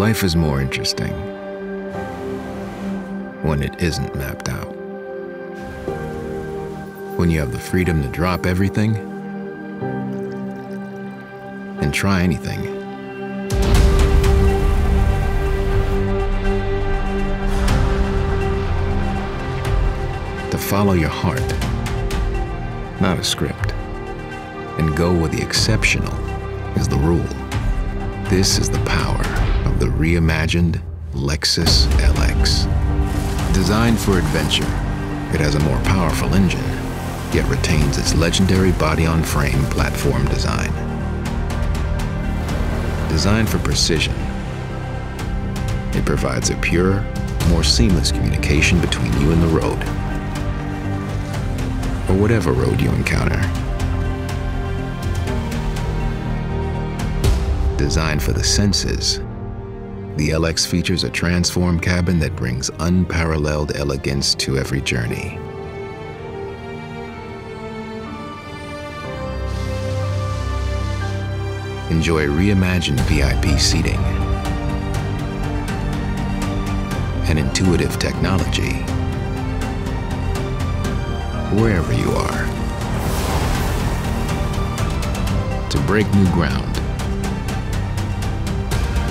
Life is more interesting when it isn't mapped out. When you have the freedom to drop everything and try anything. To follow your heart, not a script, and go where the exceptional is the rule. This is the power of the reimagined Lexus LX. Designed for adventure, it has a more powerful engine, yet retains its legendary body-on-frame platform design. Designed for precision, it provides a pure, more seamless communication between you and the road, or whatever road you encounter. Designed for the senses, the LX features a transformed cabin that brings unparalleled elegance to every journey. Enjoy reimagined VIP seating and intuitive technology wherever you are. To break new ground,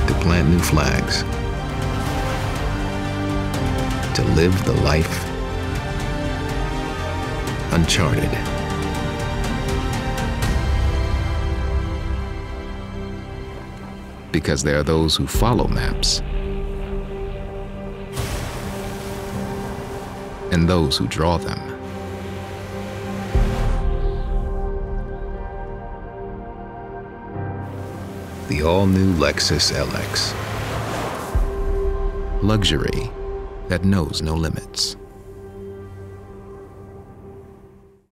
to plant new flags, to live the life uncharted. Because there are those who follow maps and those who draw them. The all-new Lexus LX. Luxury that knows no limits.